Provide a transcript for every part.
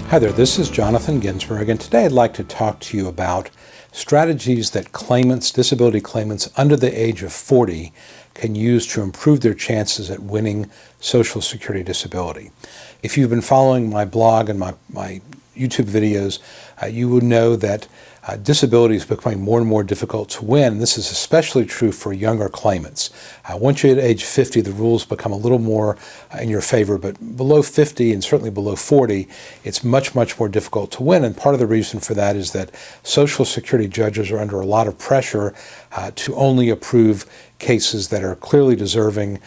Hi there, this is Jonathan Ginsberg, and today I'd like to talk to you about strategies that claimants, disability claimants under the age of 40 can use to improve their chances at winning Social Security disability. If you've been following my blog and my YouTube videos, you would know that disability is becoming more and more difficult to win. This is especially true for younger claimants. Once you hit age 50, the rules become a little more in your favor, but below 50 and certainly below 40, it's much more difficult to win. And part of the reason for that is that Social Security judges are under a lot of pressure to only approve cases that are clearly deserving.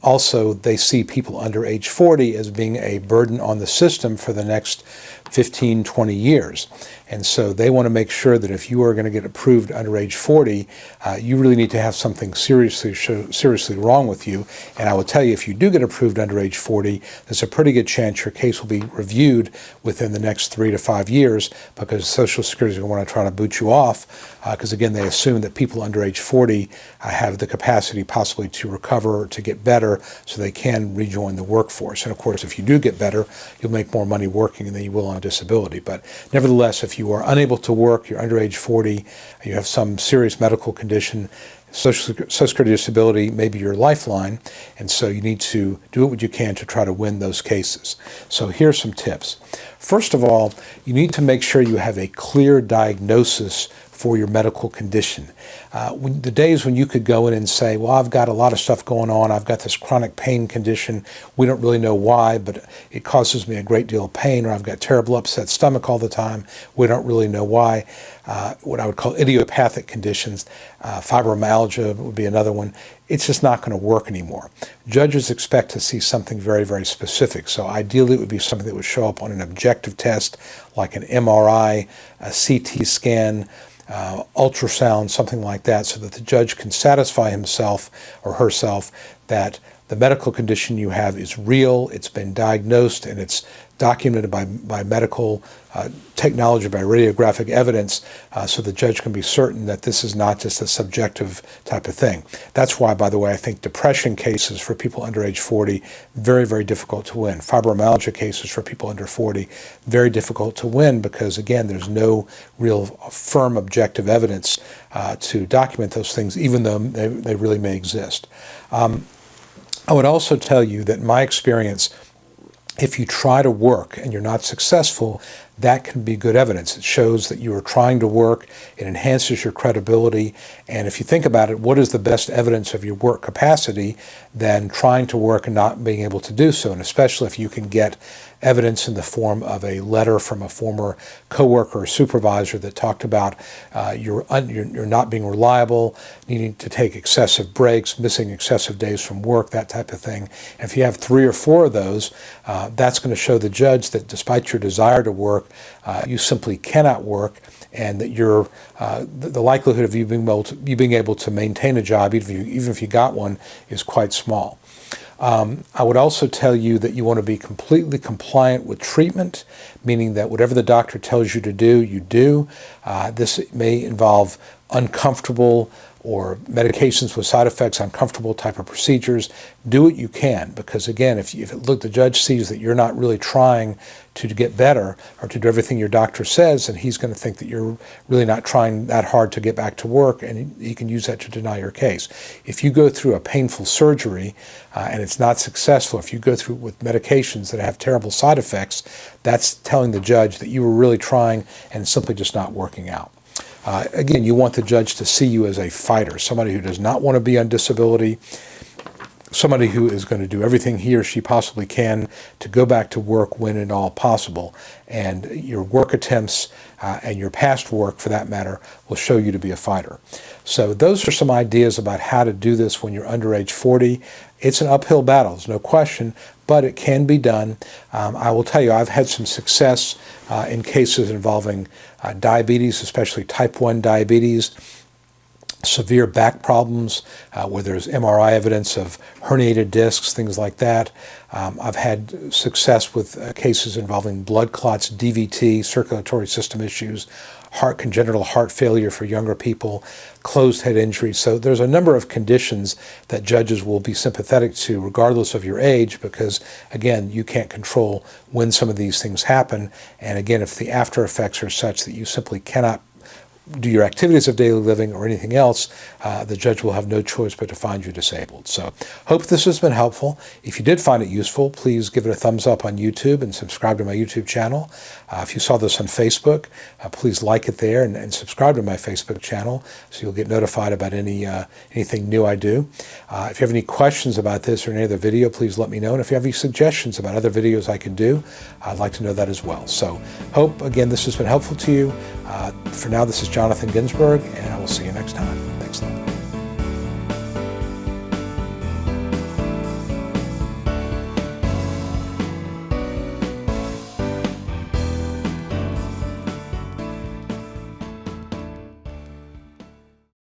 Also, they see people under age 40 as being a burden on the system for the next 15, 20 years. And so they want to make sure that if you are going to get approved under age 40, you really need to have something seriously wrong with you. And I will tell you, if you do get approved under age 40, there's a pretty good chance your case will be reviewed within the next 3 to 5 years, because Social Security is going to want to try to boot you off, because again, they assume that people under age 40 have the capacity possibly to recover or to get better so they can rejoin the workforce. And of course, if you do get better, you'll make more money working than you will on disability. But nevertheless, if you are unable to work, you're under age 40, you have some serious medical condition, Social Security disability may be your lifeline, and so you need to do what you can to try to win those cases. So here's some tips. First of all, you need to make sure you have a clear diagnosis for your medical condition. The days when you could go in and say, well, I've got a lot of stuff going on, I've got this chronic pain condition, we don't really know why, but it causes me a great deal of pain, or I've got terrible upset stomach all the time, we don't really know why. What I would call idiopathic conditions, fibromyalgia would be another one. It's just not going to work anymore. Judges expect to see something very specific. So ideally it would be something that would show up on an objective test like an MRI, a CT scan, ultrasound, something like that, so that the judge can satisfy himself or herself that the medical condition you have is real, it's been diagnosed, and it's documented by medical technology, by radiographic evidence, so the judge can be certain that this is not just a subjective type of thing. That's why, by the way, I think depression cases for people under age 40, very difficult to win. Fibromyalgia cases for people under 40, very difficult to win, because again, there's no real firm objective evidence to document those things, even though they really may exist. I would also tell you that in my experience, if you try to work and you're not successful, that can be good evidence. It shows that you are trying to work, it enhances your credibility, and if you think about it, what is the best evidence of your work capacity than trying to work and not being able to do so? And especially if you can get evidence in the form of a letter from a former coworker or supervisor that talked about you're not being reliable, needing to take excessive breaks, missing excessive days from work, that type of thing. And if you have 3 or 4 of those, that's going to show the judge that despite your desire to work, you simply cannot work, and that the likelihood of you being able to maintain a job, even if you got one, is quite small. I would also tell you that you want to be completely compliant with treatment, meaning that whatever the doctor tells you to do, you do. This may involve uncomfortable or medications with side effects, uncomfortable type of procedures. Do what you can, because again, if the judge sees that you're not really trying to get better or to do everything your doctor says, and he's going to think that you're really not trying that hard to get back to work, and he can use that to deny your case. If you go through a painful surgery and it's not successful, if you go through with medications that have terrible side effects, that's telling the judge that you were really trying and it's simply just not working out. Again, you want the judge to see you as a fighter, somebody who does not want to be on disability, somebody who is going to do everything he or she possibly can to go back to work when at all possible. And your work attempts and your past work, for that matter, will show you to be a fighter. So those are some ideas about how to do this when you're under age 40. It's an uphill battle, there's no question, but it can be done. I will tell you, I've had some success in cases involving diabetes, especially type 1 diabetes, severe back problems where there's MRI evidence of herniated discs, things like that. I've had success with cases involving blood clots, DVT, circulatory system issues, congenital heart failure for younger people, closed head injury. So there's a number of conditions that judges will be sympathetic to regardless of your age, because again, you can't control when some of these things happen. And again, if the after effects are such that you simply cannot do your activities of daily living or anything else, the judge will have no choice but to find you disabled. So hope this has been helpful. If you did find it useful, please give it a thumbs up on YouTube and subscribe to my YouTube channel. If you saw this on Facebook, please like it there and subscribe to my Facebook channel so you'll get notified about anything new I do. If you have any questions about this or any other video, please let me know. And if you have any suggestions about other videos I can do, I'd like to know that as well. So hope, again, this has been helpful to you. For now, this is Jonathan Ginsberg, and I will see you next time.